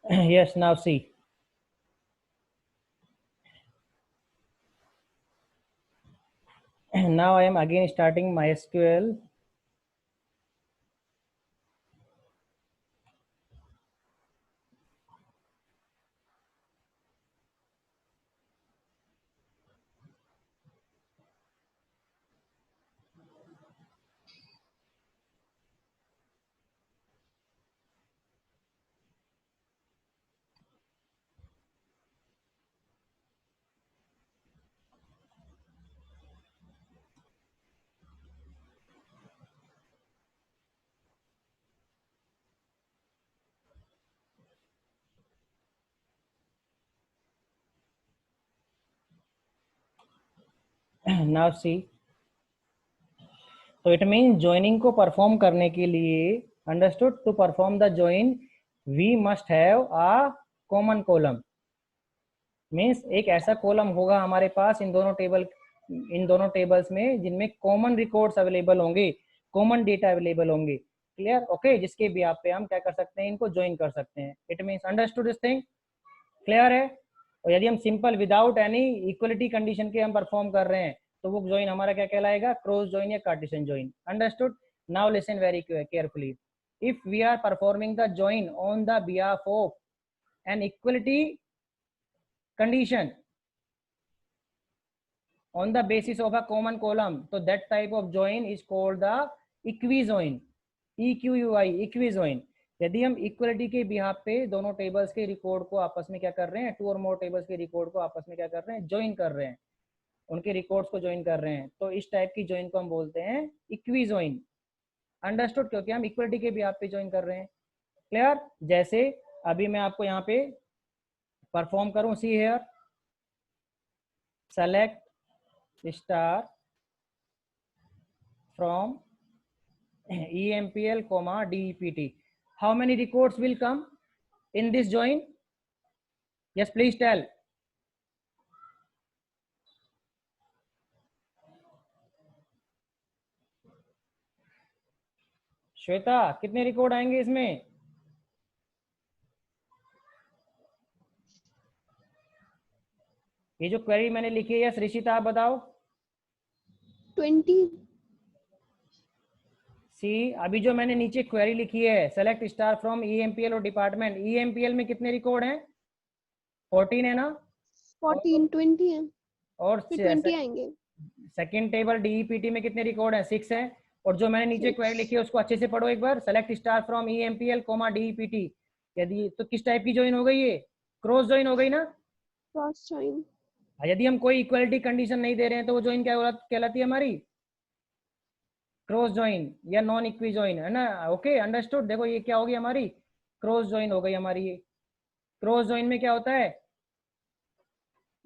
Yes, now see. Now I am again starting MySQL. Now see. तो it mean joining को perform करने के लिए, understood, to perform the join we must have a common column. Means एक ऐसा column होगा हमारे पास इन दोनों टेबल्स में जिनमें कॉमन रिकॉर्ड्स अवेलेबल होंगे, कॉमन डेटा अवेलेबल होंगे। क्लियर? ओके, जिसके भी आप पे हम क्या कर सकते हैं, इनको ज्वाइन कर सकते हैं। It means understood this thing? Clear है? और यदि हम simple without any equality condition के हम परफॉर्म कर रहे हैं तो वो ज्वाइन हमारा क्या कहलाएगा? क्रॉस ज्वाइन या Cartesian join. Understood? Now listen very carefully. If we are performing the join on the behalf of an equality condition on the basis of a common column, so that type of join is called the equijoin, equijoin। यदि हम equality के behalf पे दोनों tables के record को आपस में क्या कर रहे हैं, टू और मोर टेबल्स के रिकॉर्ड को आपस में क्या कर रहे हैं, ज्वाइन कर रहे हैं, उनके रिकॉर्ड्स को ज्वाइन कर रहे हैं, तो इस टाइप की ज्वाइन को हम बोलते हैं इक्विजॉइन। अंडरस्टूड? क्योंकि हम इक्वलिटी के बिहाफ पे ज्वाइन कर रहे हैं। क्लियर? जैसे अभी मैं आपको यहाँ पे परफॉर्म करूं, see here, select star from EMPL comma DEPT. How many records will come in this join? Yes, please tell. Shweta, कितने रिकॉर्ड आएंगे इसमें? ये जो क्वेरी मैंने लिखी है, यस ऋषिता आप बताओ। 20। सी, अभी जो मैंने नीचे क्वेरी लिखी है, सेलेक्ट स्टार फ्रॉम EMPL और डिपार्टमेंट, EMPL में कितने रिकॉर्ड हैं? 14 है ना? 14, 20 है, और फिर 20 आएंगे। सेकंड टेबल DEPT में कितने रिकॉर्ड हैं? 6 है। और जो मैंने नीचे क्वेरी लिखी है उसको अच्छे से पढ़ो एक बार, select star from EMPL comma DEPT। यदि तो किस टाइप की ज्वाइन हो गई? ये क्रॉस ज्वाइन हो गई ना? Cross join. यदि हम कोई इक्वलिटी कंडीशन नहीं दे रहे हैं तो वो ज्वाइन क्या कहलाती है हमारी? क्रॉस ज्वाइन या नॉन इक्वी ज्वाइन, है ना? Okay, understood. देखो ये क्या होगी हमारी? क्रॉस ज्वाइन हो गई हमारी। ये क्रॉस ज्वाइन में क्या होता है?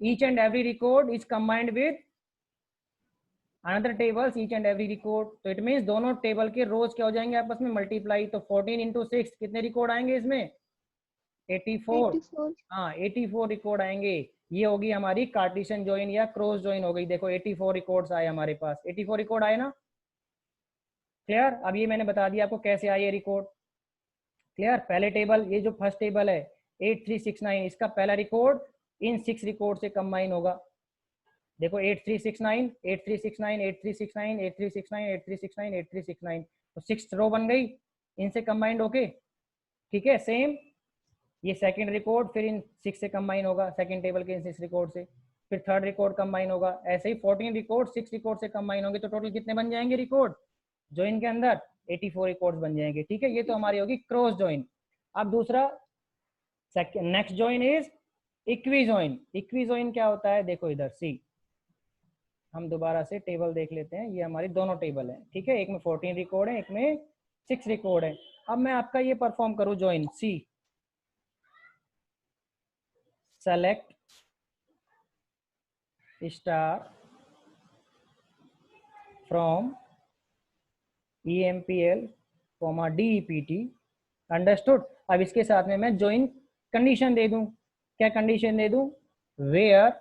Each and every record is combined with another tables each and every record. तो इट मीन्स दोनों टेबल के रोज क्या हो जाएंगे आपस में? मल्टीप्लाई। तो 14 इंटू 6 कितने रिकॉर्ड आएंगे इसमें? 84। 84। हाँ, 84 रिकॉर्ड आएंगे। ये होगी हमारी कार्टेशियन ज्वाइन या क्रॉस ज्वाइन हो गई। देखो 84 रिकॉर्ड्स आए हमारे पास, 84 रिकॉर्ड आए ना? क्लियर? अब ये मैंने बता दिया आपको कैसे आए ये रिकॉर्ड। क्लियर? पहले टेबल, ये जो फर्स्ट टेबल है 8369, इसका पहला रिकॉर्ड इन 6 रिकॉर्ड से कंबाइन होगा। देखो 8369, 8369, 8369, 8369, 8369, 8369, तो 6 रो बन गई इनसे कंबाइंड होके। ठीक है, सेम ये सेकंड रिकॉर्ड फिर इन 6 से कंबाइन होगा, सेकंड टेबल के इन 6 रिकॉर्ड से, फिर थर्ड रिकॉर्ड कंबाइन होगा। ऐसे ही 14 रिकॉर्ड 6 रिकॉर्ड से कंबाइन होंगे, तो टोटल कितने बन जाएंगे रिकॉर्ड जो इनके अंदर? 84 रिकॉर्ड्स बन जाएंगे। ठीक है, ये तो हमारी होगी क्रॉस ज्वाइन। अब दूसरा next join is equi join. Equi join क्या होता है? देखो इधर सी, हम दोबारा से टेबल देख लेते हैं। ये हमारी दोनों टेबल है, ठीक है, एक में 14 रिकॉर्ड है, एक में 6 रिकॉर्ड है। अब मैं आपका ये परफॉर्म करूं join, see, select star from EMPL DEPT। अंडरस्टूड? अब इसके साथ में मैं ज्वाइन कंडीशन दे दूं। क्या कंडीशन दे दूं? वेयर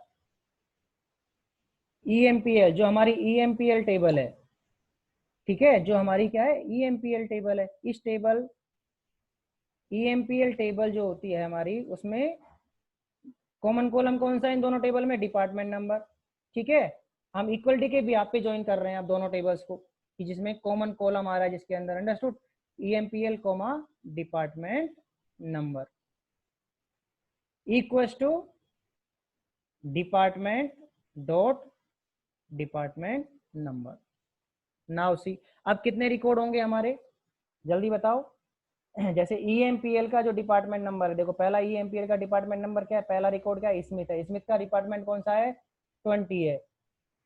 EMPL, जो हमारी EMPL टेबल है, ठीक है, जो हमारी क्या है? EMPL टेबल है, इस टेबल EMPL टेबल जो होती है हमारी, उसमें कॉमन कॉलम कौन सा है इन दोनों टेबल में? Department number. ठीक है, हम इक्वलिटी के भी आप पे ज्वाइन कर रहे हैं आप दोनों टेबल्स को, कि जिसमें कॉमन कॉलम आ रहा है जिसके अंदर, understood? EMPL comma department number equals to department dot department number. Now see, अब कितने रिकॉर्ड होंगे हमारे, जल्दी बताओ। जैसे EMPL का जो डिपार्टमेंट नंबर है, देखो पहला EMPL का डिपार्टमेंट नंबर क्या है, पहला रिकॉर्ड क्या है? स्मिथ है। स्मिथ का डिपार्टमेंट कौन सा है? 20 है।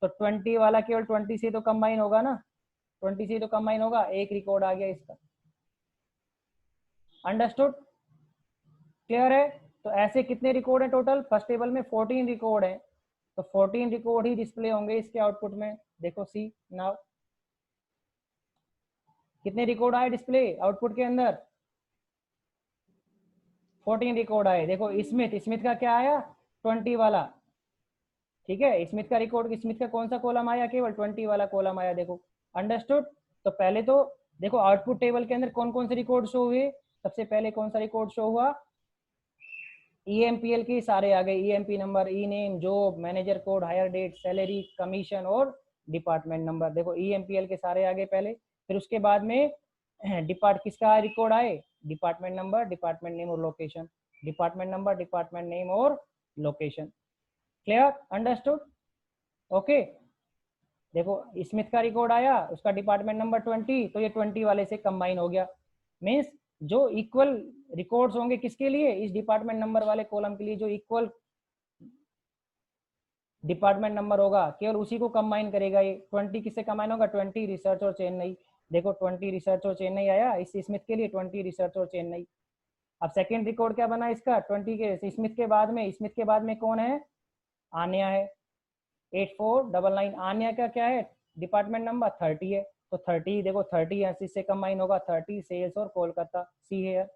तो 20 वाला केवल 20 से तो कंबाइन होगा ना, 20 से तो कंबाइन होगा, एक रिकॉर्ड आ गया इसका। अंडरस्टूड? क्लियर है? तो ऐसे कितने रिकॉर्ड है टोटल? फर्स्ट टेबल में 14 रिकॉर्ड है, तो 14 रिकॉर्ड ही डिस्प्ले होंगे इसके आउटपुट में। देखो सी नाउ, कितने रिकॉर्ड आए डिस्प्ले आउटपुट के अंदर? 14 रिकॉर्ड आए। देखो स्मिथ, स्मिथ का क्या आया? 20 वाला। ठीक है, स्मिथ का रिकॉर्ड, स्मिथ का कौन सा कॉलम आया? केवल 20 वाला कॉलम आया। देखो अंडरस्टूड? तो पहले तो देखो आउटपुट टेबल के अंदर कौन कौन से रिकॉर्ड शो हुए। सबसे पहले कौन सा रिकॉर्ड शो हुआ? EMPL के सारे आ गए, EMP number, E name, job, manager code, hire date, salary, commission और डिपार्टमेंट नंबर। देखो EMPL के सारे आ गए पहले। फिर उसके बाद में किसका रिकॉर्ड आए? डिपार्टमेंट नंबर, डिपार्टमेंट नेम और location, department number, department name और लोकेशन। क्लियर? अंडरस्टूड? ओके। देखो स्मिथ का रिकॉर्ड आया, उसका डिपार्टमेंट नंबर 20, तो ये 20 वाले से कंबाइन हो गया। मीन्स जो इक्वल रिकॉर्ड्स होंगे किसके लिए? इस डिपार्टमेंट नंबर वाले कॉलम के लिए जो इक्वल डिपार्टमेंट नंबर होगा केवल उसी को कंबाइन करेगा ये। 20 किससे कंबाइन होगा? 20 रिसर्च और चेन्नई। देखो 20 रिसर्च और चेन्नई आया इस स्मिथ के लिए, 20 रिसर्च और चेन्नई। अब सेकंड रिकॉर्ड क्या बना इसका? 20 के स्मिथ के बाद में, स्मिथ के बाद में कौन है? आन्या है, 8499। आन्या का क्या है डिपार्टमेंट नंबर? 30 है। तो 30 देखो 30 से कंबाइन होगा, 30 सेल्स और कोलकाता। सी है,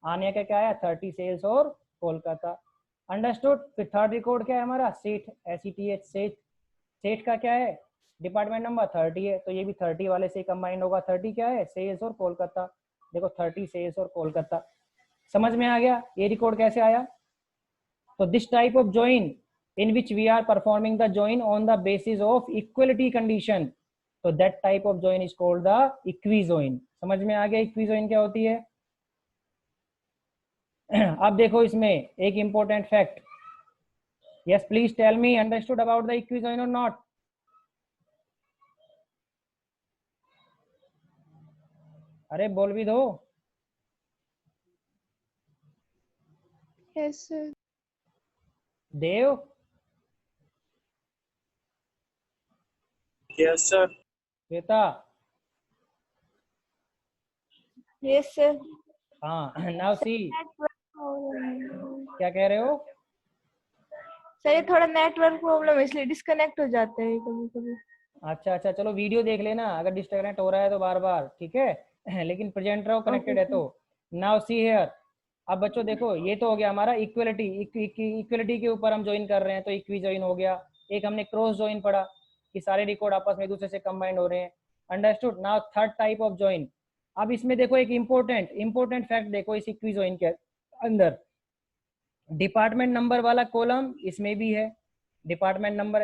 आन्या का क्या है? 30 सेल्स और कोलकाता। अंडरस्टूड? फिर थर्ड रिकॉर्ड क्या है हमारा? सेठ, SETH, सेठ। सेठ का क्या है? डिपार्टमेंट नंबर 30 है, तो ये भी 30 वाले से कंबाइन होगा। 30 क्या है? सेल्स और कोलकाता। देखो 30 सेल्स और कोलकाता। समझ में आ गया ये रिकॉर्ड कैसे आया? So this type of join in which we are performing the join on the basis of equality condition, so that type of join is called the equijoin. समझ में आ गया equijoin क्या होती है? अब देखो इसमें एक important fact. Yes, please tell me, understood about the equijoin or not? अरे बोल भी दो। Yes, sir. देव? Yes, sir. Shweta? Yes, sir. हाँ, now see, सर क्या कह रहे हो? ये थोड़ा नेटवर्क प्रॉब्लम है इसलिए डिस्कनेक्ट हो जाता है कभी कभी। अच्छा अच्छा, चलो वीडियो देख लेना अगर डिस्कनेक्ट हो रहा है तो बार बार, ठीक है? लेकिन प्रेजेंट रहो, कनेक्टेड है तो। नाउ सी हियर, अब बच्चों देखो ये तो हो गया हमारा इक्वलिटी। इक्वलिटी के ऊपर हम ज्वाइन कर रहे हैं तो इक्वी ज्वाइन हो गया। एक हमने क्रॉस ज्वाइन पढ़ा कि सारे रिकॉर्ड आपस में एक दूसरे से कंबाइंड हो रहे हैं। Understood? Now third type of join. अब इसमें देखो एक इंपॉर्टेंट फैक्ट देखो इस इक्वी ज्वाइन के अंदर, डिपार्टमेंट नंबर वाला कॉलम इसमें भी है, डिपार्टमेंट नंबर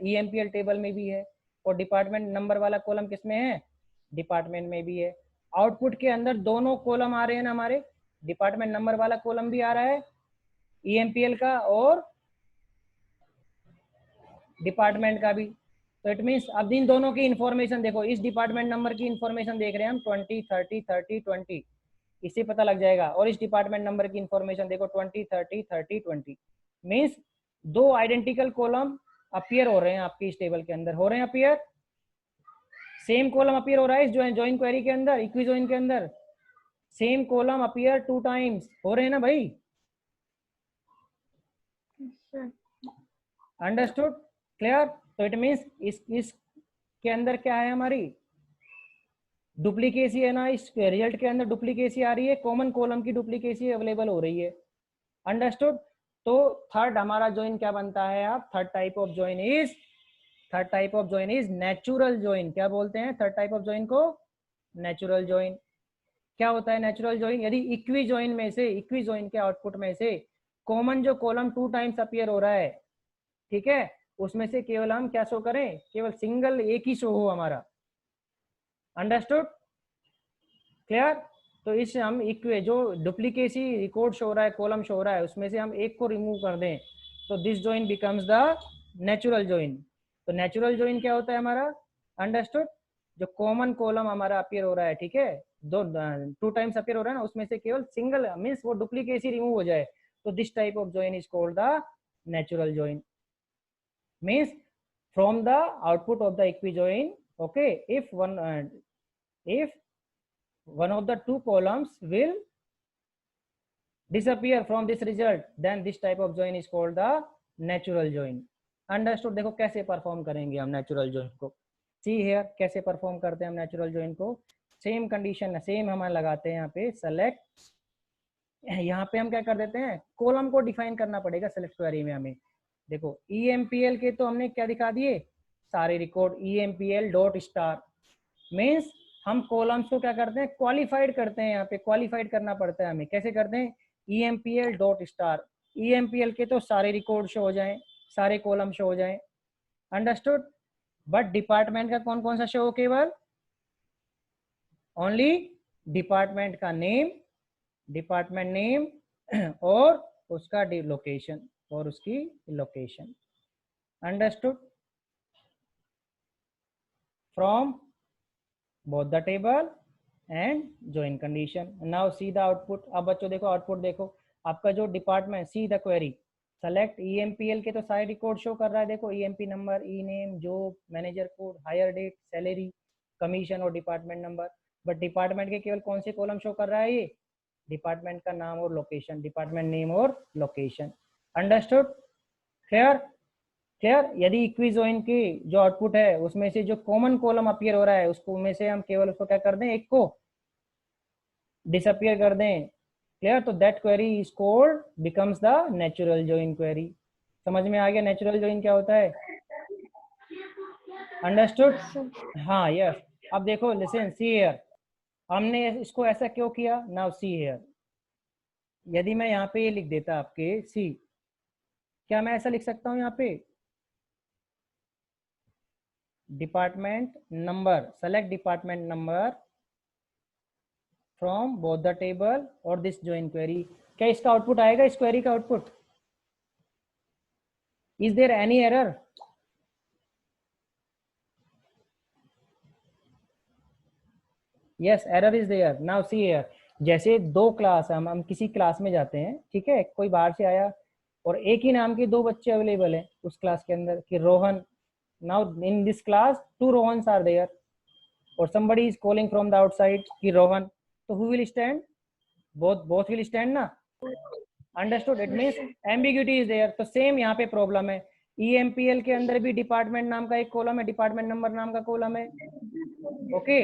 EMPL टेबल में भी है, और डिपार्टमेंट नंबर वाला कॉलम किसमें है? डिपार्टमेंट में भी है। आउटपुट के अंदर दोनों कॉलम आ रहे हैं ना हमारे, डिपार्टमेंट नंबर वाला कॉलम भी आ रहा है EMPL का और डिपार्टमेंट का भी। तो इट मीन्स अब इन दोनों की इंफॉर्मेशन देखो, इस डिपार्टमेंट नंबर की इंफॉर्मेशन देख रहे हैं हम 20 30 30 20, इससे पता लग जाएगा। और इस डिपार्टमेंट नंबर की इंफॉर्मेशन देखो 20 30 30 20, मीन्स दो आइडेंटिकल कॉलम अपीयर हो रहे हैं आपके इस टेबल के अंदर, हो रहे हैं अपीयर, सेम कॉलम अपीयर हो रहा है इस ज्वाइन क्वेरी के अंदर, इक्वी ज्वाइन के अंदर सेम कॉलम अपीयर 2 टाइम्स हो रहे हैं ना भाई? अंडरस्टूड? क्लियर? तो इट मीन्स इस के अंदर क्या है हमारी डुप्लीकेसी है ना, इस रिजल्ट के अंदर डुप्लीकेसी आ रही है, कॉमन कॉलम की डुप्लीकेसी अवेलेबल हो रही है। अंडरस्टूड? तो थर्ड हमारा ज्वाइन क्या बनता है? आप third type of join is natural join. क्या बोलते हैं थर्ड टाइप ऑफ ज्वाइन को? Natural join. क्या होता है नेचुरल ज्वाइन? यदि इक्वी ज्वाइन में से, इक्वी ज्वाइन के आउटपुट में से कॉमन जो कॉलम 2 टाइम्स अपीयर हो रहा है, ठीक है, उसमें से केवल हम क्या शो करें, केवल सिंगल एक ही शो हो हमारा। अंडरस्टूड? क्लियर? तो इस हम इक्वे जो डुप्लीकेसी रिकॉर्ड शो हो रहा है, कॉलम शो हो रहा है, उसमें से हम एक को रिमूव कर दें तो this join becomes the natural join. तो नेचुरल जॉइन क्या होता है हमारा? अंडरस्टूड? जो कॉमन कॉलम हमारा अपीयर हो रहा है, ठीक है, दो 2 टाइम्स अपीयर हो रहा है ना, उसमें से केवल सिंगल मीन्स वो डुप्लीकेसी रिमूव हो जाए, तो this type of join is called the natural join. Means from the output of the equi join, okay, if one of the 2 columns will disappear from this result, then this type of join is called the natural join. Understood? देखो कैसे perform करेंगे हम natural join को। See here कैसे perform करते हैं हम natural join को। सेम कंडीशन सेम हम लगाते हैं यहाँ पे सेलेक्ट, यहाँ पे हम क्या कर देते हैं, कॉलम को डिफाइन करना पड़ेगा सेलेक्ट क्वेरी में हमें। देखो EMPL के तो हमने क्या दिखा दिए, सारे record EMPL dot star, means हम कॉलम्स को क्या करते हैं, क्वालिफाइड करते हैं। यहाँ पे क्वालिफाइड करना पड़ता है हमें। कैसे करते हैं? EMPL डॉट स्टार, EMPL के तो सारे रिकॉर्ड शो हो जाएं, सारे कॉलम शो हो जाएं। अंडरस्टूड? बट डिपार्टमेंट का कौन कौन सा शो हो? केवल ओनली डिपार्टमेंट का नेम, डिपार्टमेंट नेम और उसका लोकेशन, और उसकी location. Understood? From both the table and join condition. Now see the output. अब बच्चों देखो आउटपुट देखो, आपका जो department, see the query, select EMPL के तो सारे रिकॉर्ड शो कर रहा है। देखो EMP number, E name, job, manager code, hire date, salary, commission और डिपार्टमेंट नंबर। बट डिपार्टमेंट के केवल कौन से कॉलम शो कर रहा है? ये डिपार्टमेंट का नाम और लोकेशन, डिपार्टमेंट नेम और लोकेशन। अंडरस्टूड? क्लियर? क्लियर? यदि इक्वी जॉइन की जो आउटपुट है उसमें से जो कॉमन कॉलम अपीयर हो रहा है उसको में से हम केवल उसको क्या कर दें, एक को डिसअपियर कर दें। क्लियर? तो that query is called becomes the natural join query. समझ में आ गया नेचुरल जॉइन क्या होता है? अंडरस्टूड? हाँ, यस। अब देखो, लिसन, सी हियर, हमने इसको ऐसा क्यों किया? नाउ सी हियर, यदि मैं यहाँ पे ये लिख देता आपके सी, क्या मैं ऐसा लिख सकता हूँ यहाँ पे, department number, select department number from both the table और दिस जॉइन क्वेरी। क्या इसका आउटपुट आएगा, इस क्वेरी का output? Is there any error? Yes, error is there. Now see here, जैसे 2 क्लास, हम किसी क्लास में जाते हैं, ठीक है, कोई बाहर से आया और एक ही नाम के 2 बच्चे अवेलेबल हैं उस क्लास के अंदर कि Rohan. Now in this class 2 Rohans are there, or somebody is calling from the outside कि Rohan, so who will stand? both will stand ना। Understood? It means ambiguity is there। तो सेम यहाँ पे प्रॉब्लम है। EMPL के अंदर भी department नाम का एक कॉलम है, डिपार्टमेंट नंबर नाम का कॉलम है, ओके।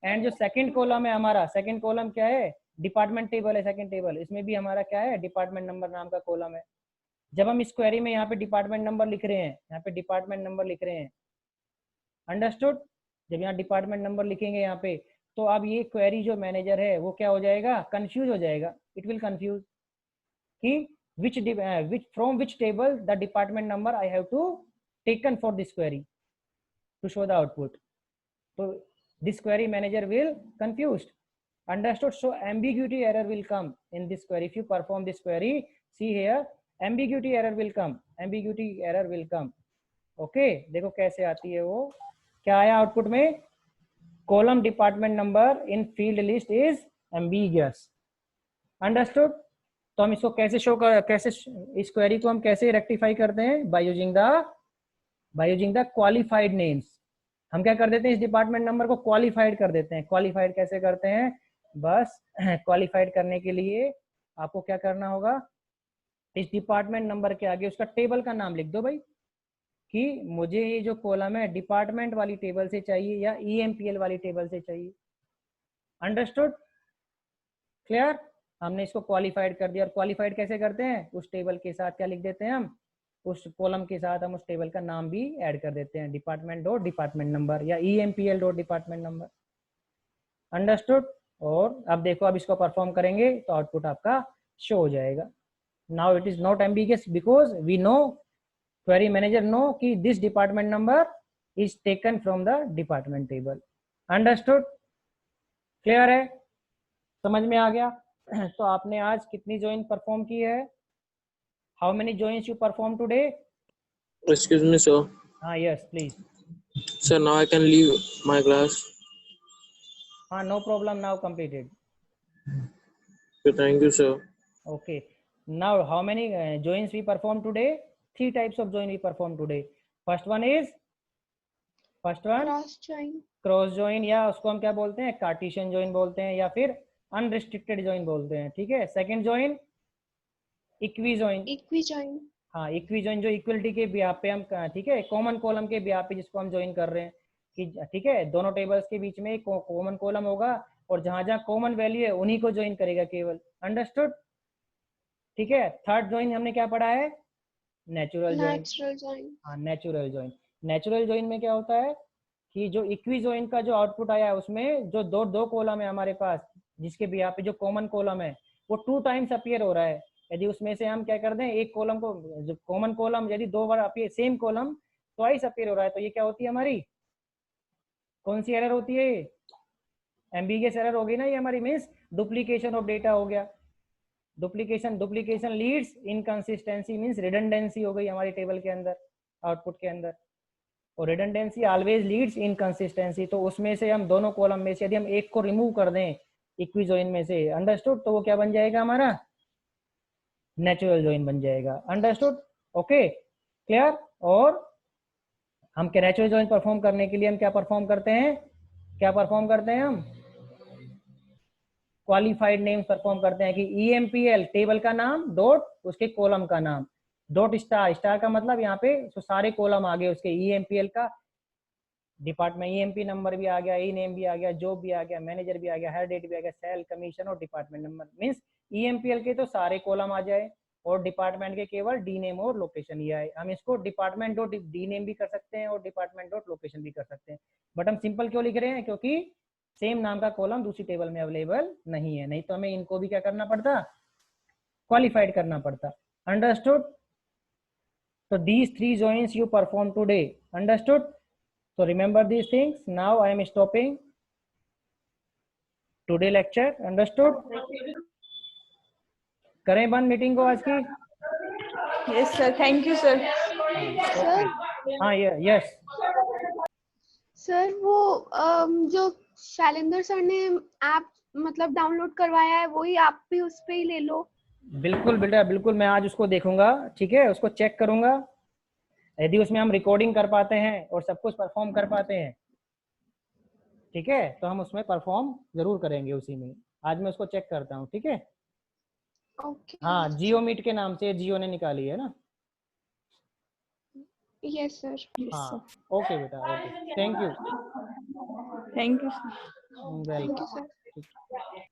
एंड जो सेकंड कॉलम है हमारा, सेकंड कॉलम क्या है, डिपार्टमेंट टेबल है, सेकंड टेबल, इसमें भी हमारा क्या है, डिपार्टमेंट नंबर नाम का कॉलम है। जब हम इस क्वेरी में यहाँ पे डिपार्टमेंट नंबर लिख रहे हैं, यहाँ पे डिपार्टमेंट नंबर लिख रहे हैं, अंडरस्टूड? जब यहाँ डिपार्टमेंट नंबर लिखेंगे यहाँ पे, तो अब ये क्वेरी जो मैनेजर है वो क्या हो जाएगा, कंफ्यूज हो जाएगा। इट विल कंफ्यूज कि which from which table the department number I have to taken for this query to show the output. So this query manager will confused. Understood? So ambiguity error will come in this query. If you perform this query, see here, ambiguity error will come, ambiguity error will come, okay। देखो कैसे आती है वो, क्या आया output में, column department number in field list is ambiguous. Understood? तो हम इसको कैसे शो कर, कैसे इस क्वेरी को हम कैसे रेक्टिफाई करते हैं, by using the qualified names. हम क्या कर देते हैं, इस डिपार्टमेंट नंबर को क्वालिफाइड कर देते हैं। क्वालिफाइड कैसे करते हैं, बस क्वालिफाइड करने के लिए आपको क्या करना होगा, इस डिपार्टमेंट नंबर के आगे उसका टेबल का नाम लिख दो भाई, कि मुझे ये जो कॉलम है डिपार्टमेंट वाली टेबल से चाहिए या EMPL वाली टेबल से चाहिए। अंडरस्टूड? क्लियर? हमने इसको क्वालिफाइड कर दिया। और क्वालिफाइड कैसे करते हैं, उस टेबल के साथ क्या लिख देते हैं हम, उस कॉलम के साथ हम उस टेबल का नाम भी ऐड कर देते हैं, डिपार्टमेंट डॉट डिपार्टमेंट नंबर या EMPL dot department number. Understood? और अब देखो, अब इसको परफॉर्म करेंगे तो आउटपुट आपका शो हो जाएगा. Now it is not ambiguous because we know, query manager know कि this department number is taken from the department table. Understood? Clear है? समझ में आ गया? तो आपने आज कितनी ज्वाइन परफॉर्म की है? How many joins you perform today? Excuse me, sir. हाँ, yes please. Sir, now I can leave my class. हाँ, no problem, now completed. Okay, thank you, sir. Okay. Now, how many joins we perform today? 3 types of join we perform today. First one cross join. cross join, या उसको हम क्या बोलते हैं, Cartesian join बोलते हैं, या फिर अनरिस्ट्रिक्टेड join बोलते हैं. ठीक है. Second join equi join. Equi join. हाँ, इक्वी join जो इक्वलिटी के बिहाफ पे हम, ठीक है, कॉमन कॉलम के बिहाफ पे जिसको हम ज्वाइन कर रहे हैं कि ठीक है, दोनों टेबल्स के बीच में एक कॉमन कॉलम होगा और जहां जहां कॉमन वैल्यू है उन्हीं को ज्वाइन करेगा केवल. अंडरस्टूड? ठीक है. थर्ड ज्वाइन हमने क्या पढ़ा है? Natural join. Natural join. हाँ, नेचुरल ज्वाइन. नेचुरल ज्वाइन में क्या होता है कि जो इक्वी ज्वाइन का जो आउटपुट आया है उसमें जो दो कॉलम है हमारे पास, जिसके भी यहाँ पे जो कॉमन कॉलम है वो 2 टाइम्स अपीयर हो रहा है. यदि उसमें से हम क्या कर दें, एक कॉलम को, जो कॉमन कॉलम यदि 2 बार appear, same column twice appear हो रहा है, तो ये क्या होती है हमारी, कौन सी एरर होती है? एम्बिगियस एरर होगी ना ये हमारी, मीन्स डुप्लीकेशन ऑफ डेटा हो गया. Duplication leads inconsistency, means redundancy हो गई हमारी टेबल के अंदर, आउटपुट के अंदर. और रिडंडेंसी ऑलवेज लीड्स इनकंसिस्टेंसी. तो उसमें से हम दोनों कॉलम में से यदि हम एक को रिमूव कर दें इक्वी जॉइन में से, अंडरस्टूड, तो वो क्या बन जाएगा हमारा? नेचुरल जॉइन बन जाएगा. अंडरस्टूड? Okay, clear? और हम क्या नेचुरल जॉइन परफॉर्म करने के लिए हम क्या परफॉर्म करते हैं? हम क्वालिफाइड नेम्स परफॉर्म करते हैं कि EMPL टेबल का नाम डॉट उसके कॉलम का नाम डॉट स्टार का मतलब यहाँ पे तो सारे कॉलम आ गए उसके. EMPL का डिपार्टमेंट, EMP नंबर भी आ गया, ई नेम भी आ गया, जॉब भी आ गया, मैनेजर भी आ गया, हेड डेट भी आ गया, सेल, कमीशन और डिपार्टमेंट नंबर. मीन्स EMPL के तो सारे कॉलम आ जाए और डिपार्टमेंट के केवल डी नेम और लोकेशन ही आए. हम इसको डिपार्टमेंट डॉट डी नेम भी कर सकते हैं और डिपार्टमेंट डॉट लोकेशन भी कर सकते हैं. बट हम सिंपल क्यों लिख रहे हैं? क्योंकि सेम नाम का कॉलम दूसरी टेबल में अवेलेबल नहीं है, नहीं तो हमें इनको भी क्या करना पड़ता, क्वालिफाइड करना पड़ता. Understood? So these 3 joins you perform today. Understood? So remember these things. Now I am stopping today lecture. Understood? करें बंद मीटिंग को आज की? Yes sir, thank you sir. Sir. हाँ, यस. सर वो जो शैलेंद्र सर ने ऐप मतलब डाउनलोड करवाया है वही आप भी उस पे ही ले लो. बिल्कुल बेटा, बिल्कुल, मैं आज उसको देखूंगा. ठीक है, उसको चेक करूंगा. यदि उसमें हम रिकॉर्डिंग कर पाते हैं और सब कुछ परफॉर्म कर पाते हैं, ठीक है, तो हम उसमें परफॉर्म जरूर करेंगे उसी में. आज मैं उसको चेक करता हूँ. ठीक है. ओके. हाँ, जियो मीट के नाम से जियो ने निकाली है ना. Yes sir. हाँ, ओके बेटा, okay, thank you. Thank you sir. Welcome. Thank you sir.